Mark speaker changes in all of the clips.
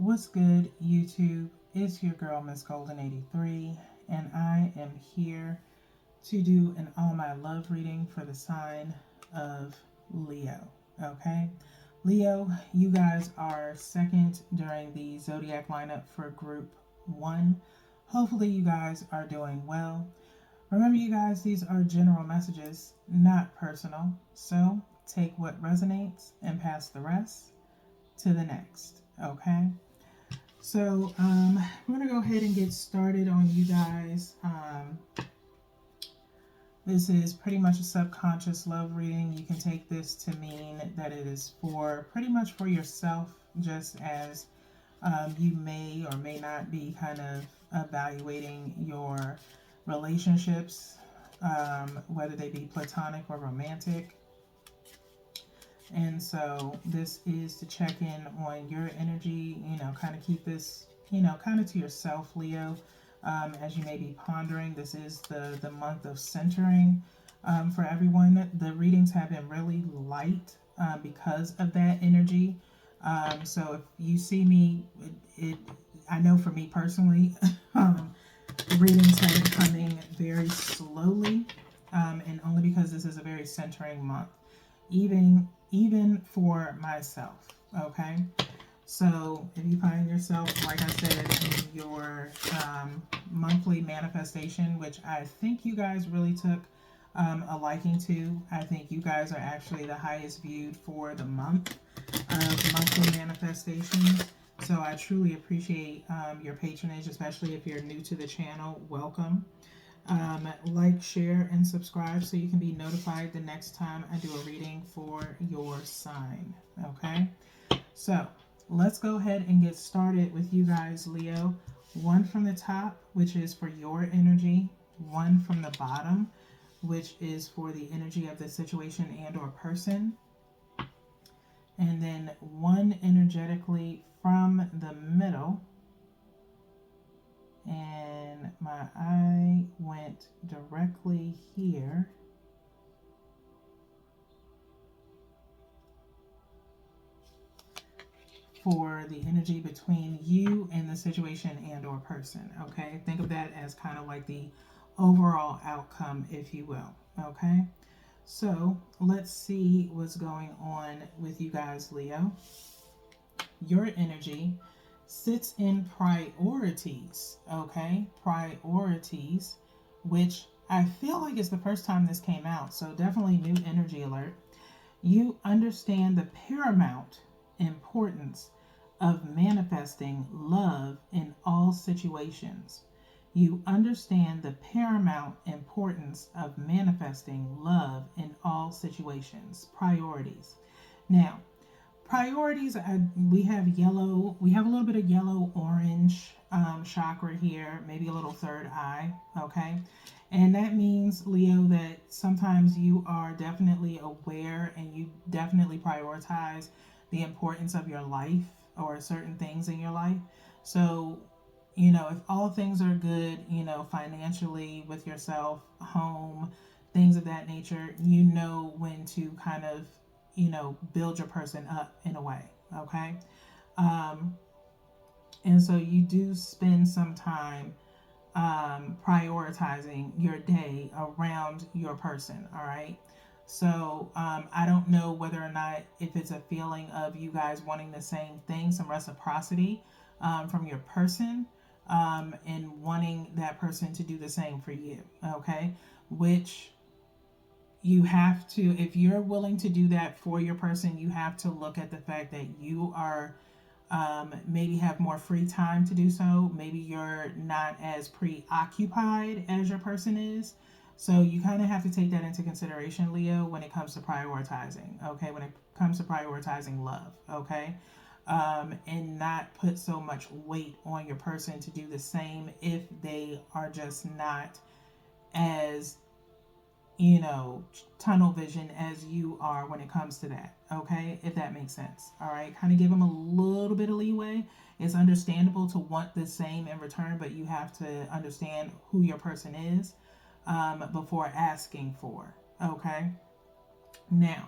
Speaker 1: What's good, YouTube? It's your girl, Miss Golden 83, and I am here to do an All My Love reading for the sign of Leo. Okay? Leo, you guys are second during the zodiac lineup for group 1. Hopefully, you guys are doing well. Remember, you guys, these are general messages, not personal. So, take what resonates and pass the rest to the next. Okay? So, we're going to go ahead and get started on you guys. This is pretty much a subconscious love reading. You can take this to mean that it is for pretty much for yourself, just as you may or may not be kind of evaluating your relationships, whether they be platonic or romantic. And so this is to check in on your energy, kind of keep this, kind of to yourself, Leo, as you may be pondering. This is the month of centering for everyone. The readings have been really light because of that energy. So if you see me, I know for me personally, the readings have been coming very slowly, and only because this is a very centering month. Even for myself, okay? So if you find yourself, like I said, in your monthly manifestation, which I think you guys really took a liking to, I think you guys are actually the highest viewed for the month of monthly manifestations. So I truly appreciate your patronage, especially if you're new to the channel. Welcome. Like, share, and subscribe so you can be notified the next time I do a reading for your sign. Okay? So, let's go ahead and get started with you guys, Leo. One from the top, which is for your energy. One from the bottom, which is for the energy of the situation and or person. And then one energetically from the middle. And my eye went directly here. For the energy between you and the situation and or person. Okay, think of that as kind of like the overall outcome, if you will. Okay, so let's see what's going on with you guys, Leo. Your energy sits in priorities. Okay, priorities, which I feel like it's the first time this came out, so definitely new energy alert. You understand the paramount importance of manifesting love in all situations. You understand the paramount importance of manifesting love in all situations. Priorities. Now, priorities, we have yellow, we have a little bit of yellow orange chakra here, maybe a little third eye, okay? And that means, Leo, that sometimes you are definitely aware and you definitely prioritize the importance of your life or certain things in your life. So, if all things are good, financially with yourself, home, things of that nature, you know when to kind of, build your person up in a way, okay? Um, and so you do spend some time prioritizing your day around your person, all right? So I don't know whether or not if it's a feeling of you guys wanting the same thing, some reciprocity from your person, and wanting that person to do the same for you, okay? Which you have to, if you're willing to do that for your person, you have to look at the fact that you are maybe have more free time to do so. Maybe you're not as preoccupied as your person is. So you kind of have to take that into consideration, Leo, when it comes to prioritizing, okay? When it comes to prioritizing love, okay? And not put so much weight on your person to do the same if they are just not as, tunnel vision as you are when it comes to that, okay? If that makes sense, all right? Kind of give them a little bit of leeway. It's understandable to want the same in return, but you have to understand who your person is before asking for, okay? Now,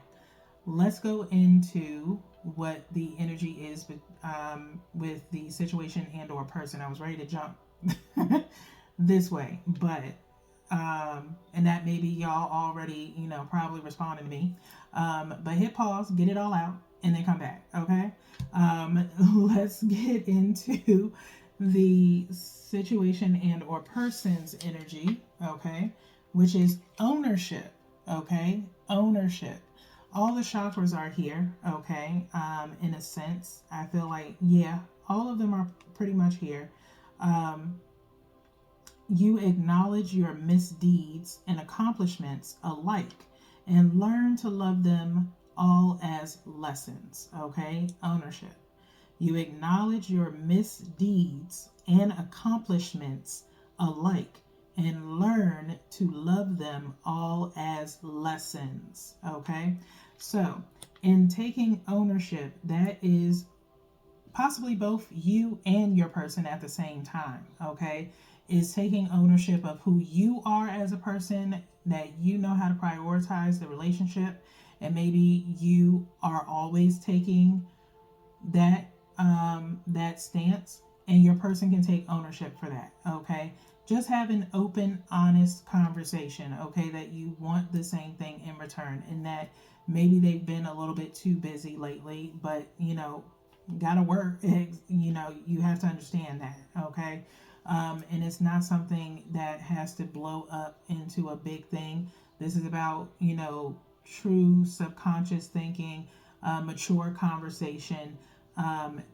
Speaker 1: let's go into what the energy is with the situation and or person. I was ready to jump this way, but and that maybe y'all already, probably responded to me. But hit pause, get it all out, and then come back. Okay. Let's get into the situation and or person's energy. Okay, which is ownership. Okay, ownership. All the chakras are here. Okay, in a sense, I feel like yeah, all of them are pretty much here. Um, you acknowledge your misdeeds and accomplishments alike and learn to love them all as lessons. Okay, ownership. You acknowledge your misdeeds and accomplishments alike and learn to love them all as lessons. Okay, so in taking ownership, that is possibly both you and your person at the same time. Okay, is taking ownership of who you are as a person, that you know how to prioritize the relationship, and maybe you are always taking that stance, and your person can take ownership for that. Okay, just have an open, honest conversation. Okay, that you want the same thing in return, and that maybe they've been a little bit too busy lately, but gotta work. You have to understand that. Okay, and it's not something that has to blow up into a big thing. This is about true subconscious thinking, mature conversation,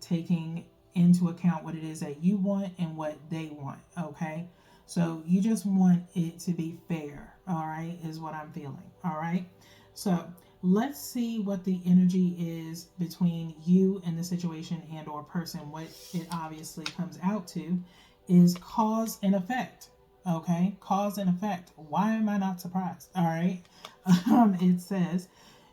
Speaker 1: taking into account what it is that you want and what they want. Okay, so you just want it to be fair. All right, is what I'm feeling. All right, so let's see what the energy is between you and the situation and or person. What it obviously comes out to is cause and effect. Okay, cause and effect. Why am I not surprised? All right, it says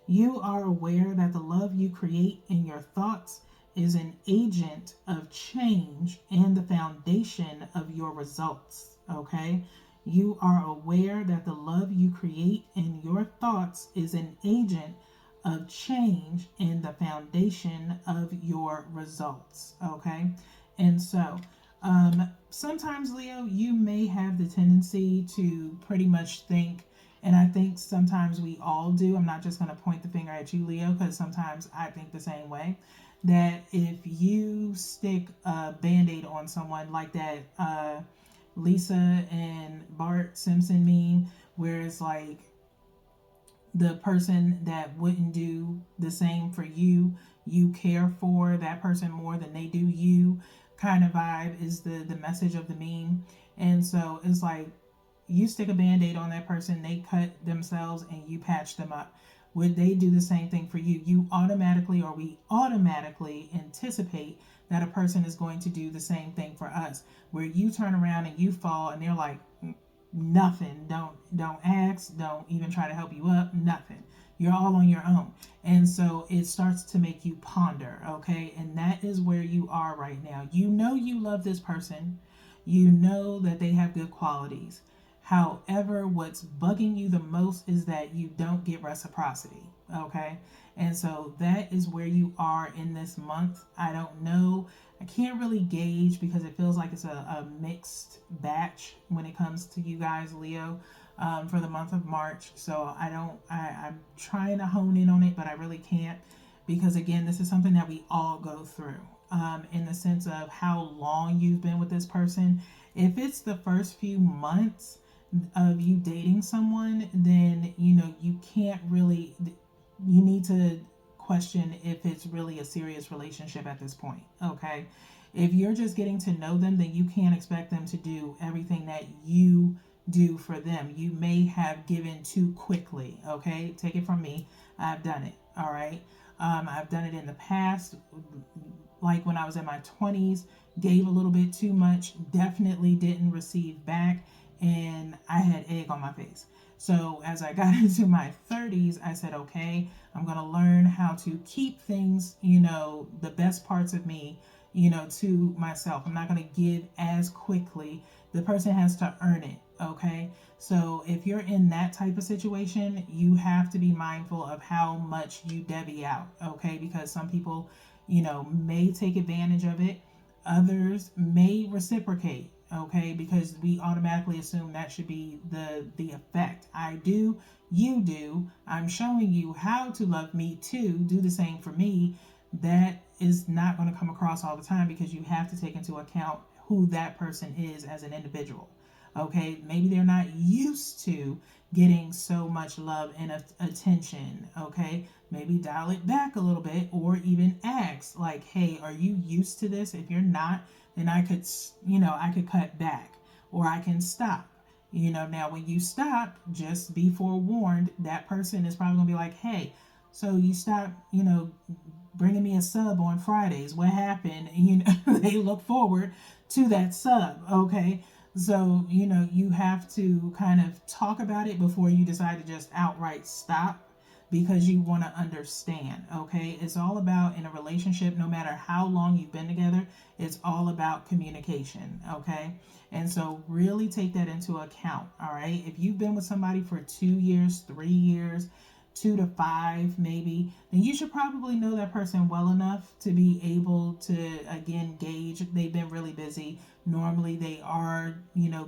Speaker 1: you are aware that the love you create in your thoughts is an agent of change and the foundation of your results. Okay, you are aware that the love you create in your thoughts is an agent of change and the foundation of your results. Okay, and so sometimes, Leo, you may have the tendency to pretty much think, and I think sometimes we all do. I'm not just going to point the finger at you, Leo, because sometimes I think the same way. That if you stick a band aid on someone, like that Lisa and Bart Simpson meme, where it's like the person that wouldn't do the same for you, you care for that person more than they do you, kind of vibe is the message of the meme. And so it's like you stick a band-aid on that person, they cut themselves and you patch them up. Would they do the same thing for you? We automatically anticipate that a person is going to do the same thing for us, where you turn around and you fall and they're like, nothing, don't ask, don't even try to help you up, nothing, you're all on your own. And so it starts to make you ponder. Okay, and that is where you are right now. You love this person, you know that they have good qualities. However, what's bugging you the most is that you don't get reciprocity. Okay, and so that is where you are in this month. I don't know, I can't really gauge because it feels like it's a mixed batch when it comes to you guys, Leo, for the month of March. So I'm trying to hone in on it, but I really can't, because again, this is something that we all go through, in the sense of how long you've been with this person. If it's the first few months of you dating someone, then you can't really, you need to question if it's really a serious relationship at this point. Okay, if you're just getting to know them, then you can't expect them to do everything that you do for them. You may have given too quickly. Okay, take it from me, I've done it. All right, I've done it in the past, like when I was in my 20s, gave a little bit too much, definitely didn't receive back, and I had egg on my face. So as I got into my 30s, I said, okay, I'm going to learn how to keep things, the best parts of me, to myself. I'm not going to give as quickly. The person has to earn it. Okay. So if you're in that type of situation, you have to be mindful of how much you divvy out. Okay. Because some people, may take advantage of it. Others may reciprocate. Okay. Because we automatically assume that should be the effect. I do, you do. I'm showing you how to love me too. Do the same for me. That is not going to come across all the time, because you have to take into account who that person is as an individual. Okay, maybe they're not used to getting so much love and attention. Okay, maybe dial it back a little bit, or even ask, like, hey, are you used to this? If you're not, then I could cut back, or I can stop. Now when you stop, just be forewarned, that person is probably gonna be like, hey, so you stop, bringing me a sub on Fridays. What happened? They look forward to that sub. Okay. So, you have to kind of talk about it before you decide to just outright stop, because you want to understand. Okay. It's all about, in a relationship, no matter how long you've been together, it's all about communication. Okay. And so really take that into account. All right. If you've been with somebody for 2 years, 3 years, 2 to 5 maybe, then you should probably know that person well enough to be able to, again, gauge. They've been really busy. Normally they are,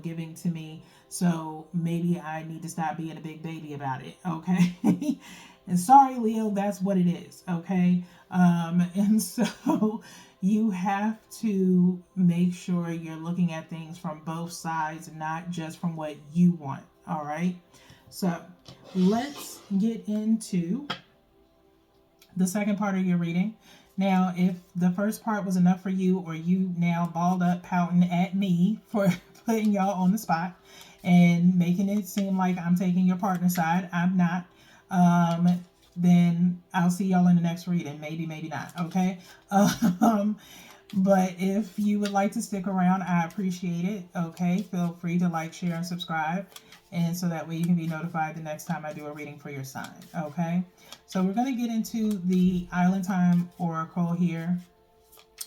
Speaker 1: giving to me. So maybe I need to stop being a big baby about it. Okay. And sorry, Leo, that's what it is. Okay. And so you have to make sure you're looking at things from both sides, not just from what you want. All right. So let's get into the second part of your reading. Now, if the first part was enough for you, or you now balled up pouting at me for putting y'all on the spot and making it seem like I'm taking your partner's side, I'm not. Then I'll see y'all in the next reading. Maybe, maybe not. Okay. But if you would like to stick around, I appreciate it. Okay. Feel free to like, share, and subscribe. And so that way you can be notified the next time I do a reading for your sign. Okay. So we're going to get into the Island Time Oracle here,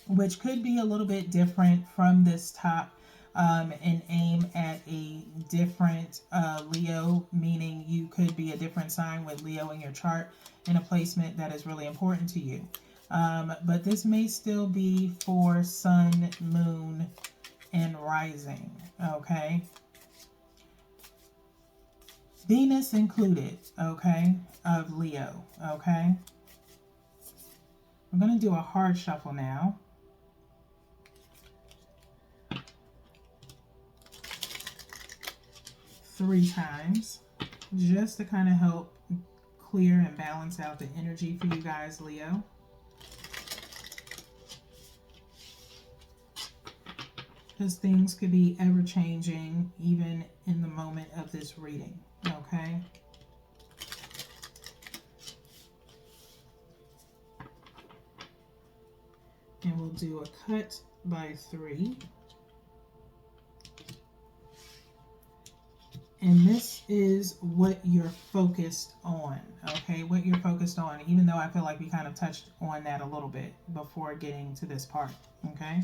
Speaker 1: which could be a little bit different from this top, and aim at a different Leo, meaning you could be a different sign with Leo in your chart in a placement that is really important to you. But this may still be for Sun, Moon, and Rising. Okay. Venus included, okay, of Leo, okay? I'm going to do a hard shuffle now. Three times, just to kind of help clear and balance out the energy for you guys, Leo. Because things could be ever changing, even in the moment of this reading. Okay. And we'll do a cut by 3. And this is what you're focused on. Okay. What you're focused on, even though I feel like we kind of touched on that a little bit before getting to this part. Okay.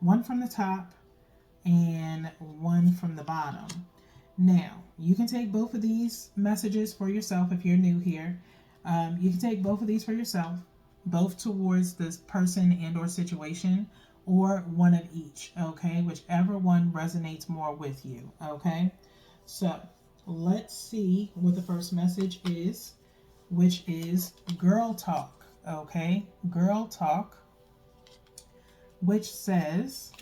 Speaker 1: 1 from the top and 1 from the bottom. Now, you can take both of these messages for yourself if you're new here. You can take both of these for yourself, both towards this person and or situation, or one of each, okay? Whichever one resonates more with you, okay? So, let's see what the first message is, which is Girl Talk, okay? Girl Talk, which says,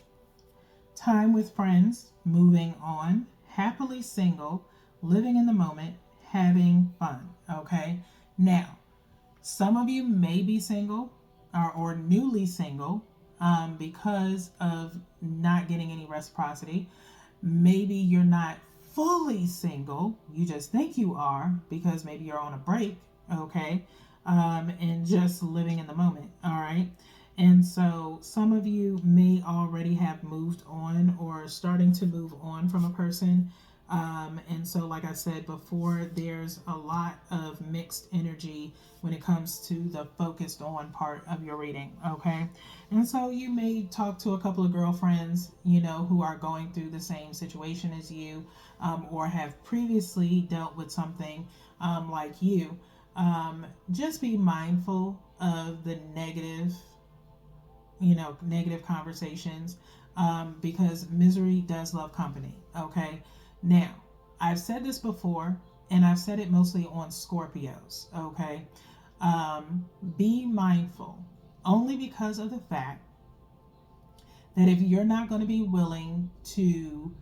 Speaker 1: time with friends, moving on, happily single, living in the moment, having fun. Okay. Now, some of you may be single or newly single because of not getting any reciprocity. Maybe you're not fully single. You just think you are because maybe you're on a break. Okay. And just living in the moment. All right. And so some of you may already have moved on or starting to move on from a person. And so, like I said before, there's a lot of mixed energy when it comes to the focused on part of your reading. Okay. And so you may talk to a couple of girlfriends, you know, who are going through the same situation as you, or have previously dealt with something like you. Just be mindful of the negative, you know, negative conversations, because misery does love company. Okay. Now, I've said this before, and I've said it mostly on Scorpios. Okay. Be mindful only because of the fact that if you're not going to be willing to,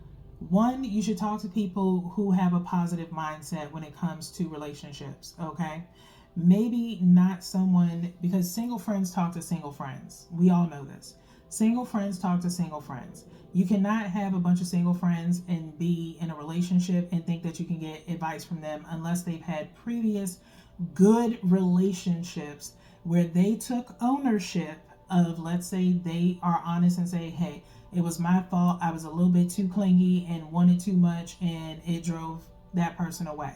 Speaker 1: one, you should talk to people who have a positive mindset when it comes to relationships. Okay. Maybe not someone, because single friends talk to single friends. We all know this. Single friends talk to single friends. You cannot have a bunch of single friends and be in a relationship and think that you can get advice from them unless they've had previous good relationships where they took ownership of, let's say they are honest and say, hey, it was my fault. I was a little bit too clingy and wanted too much, and it drove that person away.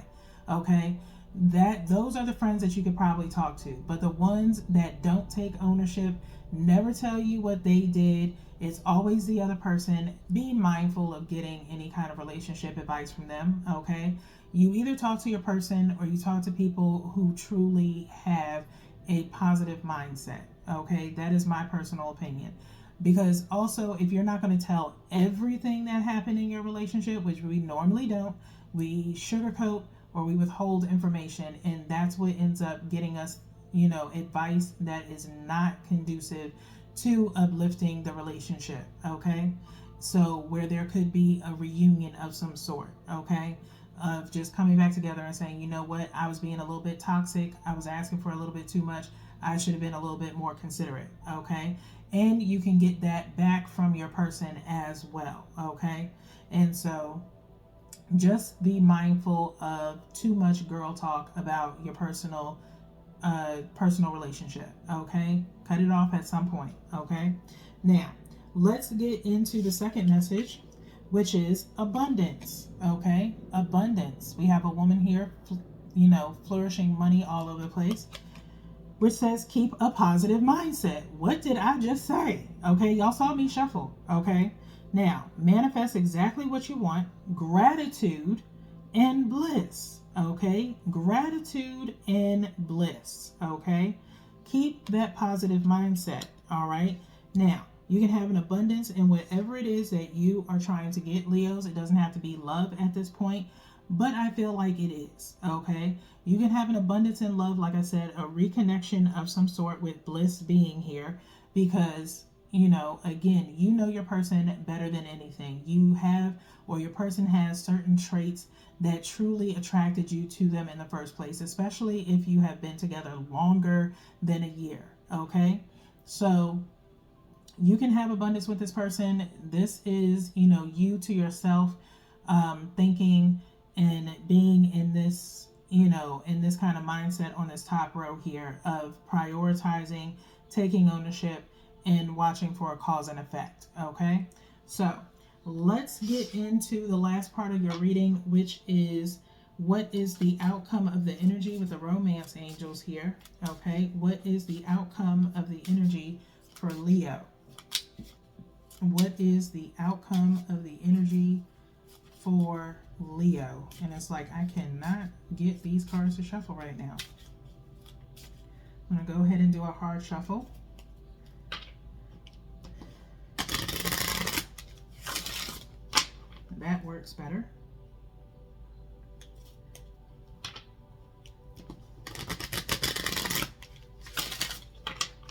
Speaker 1: Okay. Those are the friends that you could probably talk to. But the ones that don't take ownership, never tell you what they did, it's always the other person. Be mindful of getting any kind of relationship advice from them. Okay. You either talk to your person or you talk to people who truly have a positive mindset. Okay. That is my personal opinion. Because also, if you're not going to tell everything that happened in your relationship, which we normally don't, we sugarcoat or we withhold information, and that's what ends up getting us, you know, advice that is not conducive to uplifting the relationship. Okay. So where there could be a reunion of some sort. Okay. Of just coming back together and saying, you know what, I was being a little bit toxic, I was asking for a little bit too much, I should have been a little bit more considerate. Okay. And you can get that back from your person as well. Okay. And so just be mindful of too much girl talk about your personal relationship. Okay. Cut it off at some point. Okay. Now let's get into the second message, which is abundance. Okay. Abundance. We have a woman here, you know, flourishing money all over the place, which says keep a positive mindset. What did I just say? Okay, y'all saw me shuffle. Okay, now manifest exactly what you want. Gratitude and bliss. Okay, gratitude and bliss. Okay, keep that positive mindset. All right, now you can have an abundance in whatever it is that you are trying to get, Leos. It doesn't have to be love at this point, but I feel like it is. Okay, you can have an abundance in love, like I said, a reconnection of some sort, with bliss being here, because, you know, again, you know your person better than anything. You have, or your person has, certain traits that truly attracted you to them in the first place, especially if you have been together longer than a year. Okay, so you can have abundance with this person. This is, you know, you to yourself, thinking and being in this, you know, in this kind of mindset on this top row here of prioritizing, taking ownership, and watching for a cause and effect. Okay, so let's get into the last part of your reading, which is what is the outcome of the energy with the romance angels here. Okay, what is the outcome of the energy for Leo? What is the outcome of the energy for Leo? And it's like, I cannot get these cards to shuffle right now. I'm going to go ahead and do a hard shuffle. That works better.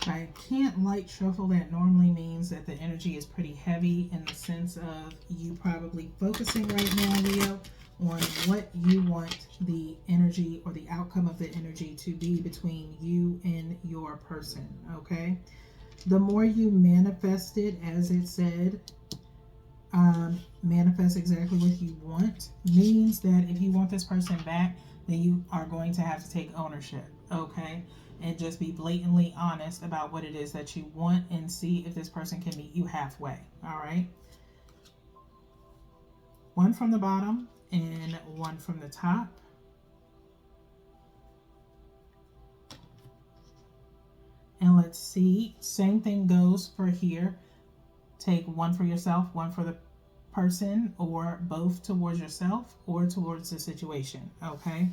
Speaker 1: I can't light shuffle. That normally means that the energy is pretty heavy, in the sense of you probably focusing right now, Leo, on what you want the energy or the outcome of the energy to be between you and your person. Okay, the more you manifest it, as it said, manifest exactly what you want, means that if you want this person back, then you are going to have to take ownership. Okay, and just be blatantly honest about what it is that you want, and see if this person can meet you halfway. All right, one from the bottom and one from the top. And let's see, same thing goes for here. Take one for yourself, one for the person, or both towards yourself or towards the situation. Okay.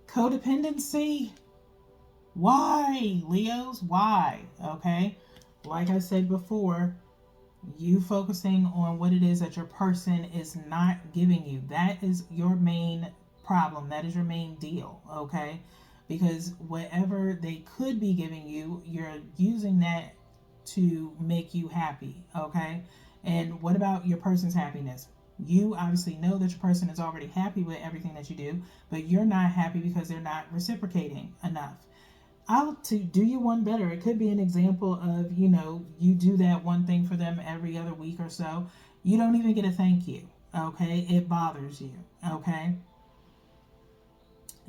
Speaker 1: Codependency. Why, Leos? Why? Okay. Like I said before, you focusing on what it is that your person is not giving you. That is your main problem. That is your main deal. Okay. Because whatever they could be giving you, you're using that to make you happy. Okay. And what about your person's happiness? You obviously know that your person is already happy with everything that you do, but you're not happy because they're not reciprocating enough. I'll to do you one better. It could be an example of, you do that one thing for them every other week or so. You don't even get a thank you. Okay. It bothers you. Okay.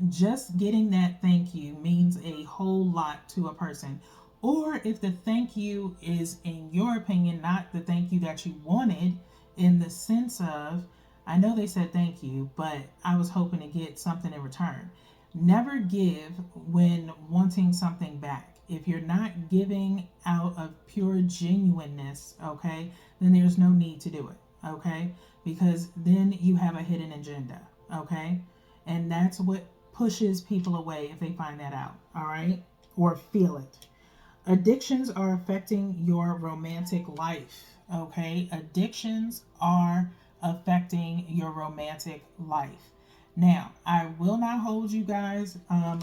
Speaker 1: Just getting that thank you means a whole lot to a person. Or if the thank you is, in your opinion, not the thank you that you wanted, in the sense of, I know they said thank you, but I was hoping to get something in return. Never give when wanting something back. If you're not giving out of pure genuineness, okay, then there's no need to do it, okay? Because then you have a hidden agenda, okay? And that's what pushes people away if they find that out, all right? Or feel it. Addictions are affecting your romantic life, okay? Addictions are affecting your romantic life. Now, I will not hold you guys.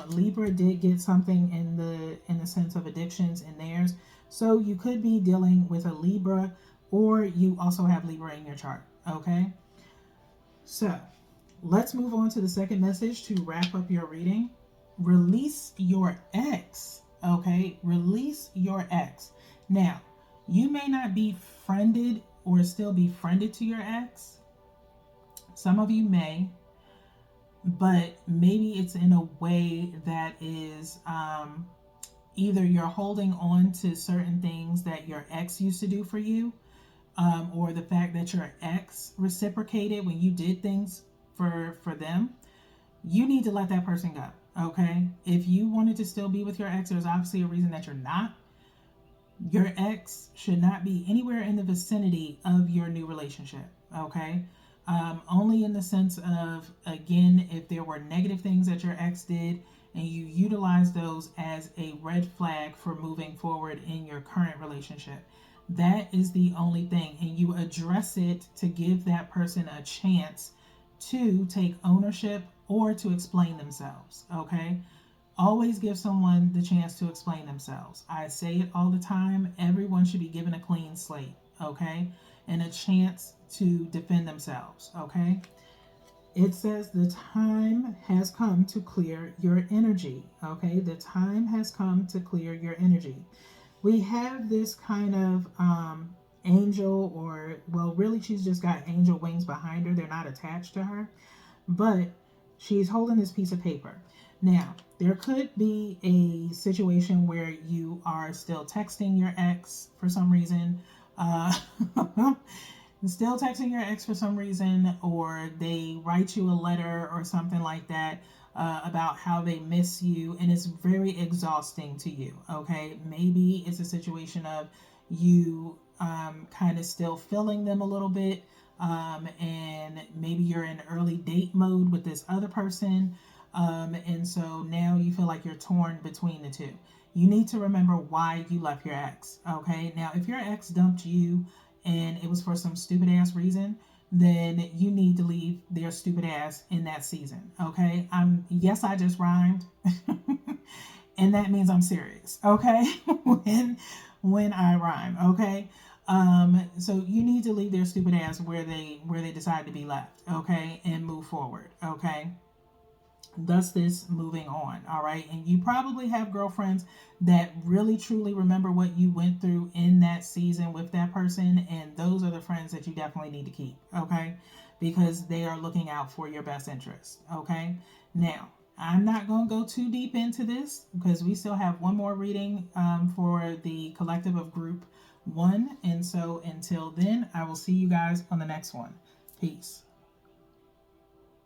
Speaker 1: Libra did get something in the sense of addictions in theirs, so you could be dealing with a Libra, or you also have Libra in your chart. Okay, so let's move on to the second message to wrap up your reading. Release your ex. Okay, release your ex. Now, you may not be friended or still be friended to your ex. Some of you may, but maybe it's in a way that is either you're holding on to certain things that your ex used to do for you, or the fact that your ex reciprocated when you did things for them. You need to let that person go. Okay, if you wanted to still be with your ex, there's obviously a reason that you're not. Your ex should not be anywhere in the vicinity of your new relationship. Okay, only in the sense of, again, if there were negative things that your ex did and you utilize those as a red flag for moving forward in your current relationship. That is the only thing. And you address it to give that person a chance to take ownership or to explain themselves. Okay. Always give someone the chance to explain themselves. I say it all the time. Everyone should be given a clean slate. Okay. And a chance to defend themselves. Okay. It says the time has come to clear your energy. Okay. The time has come to clear your energy. We have this kind of angel, or, well, really, she's just got angel wings behind her. They're not attached to her, but she's holding this piece of paper. Now, there could be a situation where you are still texting your ex for some reason. Still texting your ex for some reason, or they write you a letter or something like that about how they miss you, and it's very exhausting to you. Okay, maybe it's a situation of you kind of still feeling them a little bit, and maybe you're in early date mode with this other person, and so now you feel like you're torn between the two. You need to remember why you left your ex. Okay, now if your ex dumped you and it was for some stupid ass reason, then you need to leave their stupid ass in that season. Okay, yes, I just rhymed. And that means I'm serious. Okay, when I rhyme. Okay, so you need to leave their stupid ass where they decide to be left. Okay, and move forward. Okay, thus this moving on. All right, and you probably have girlfriends that really truly remember what you went through in that season with that person, and those are the friends that you definitely need to keep. Okay, because they are looking out for your best interest. Okay, now I'm not going to go too deep into this because we still have one more reading for the collective of group 1, and so until then, I will see you guys on the next one. Peace.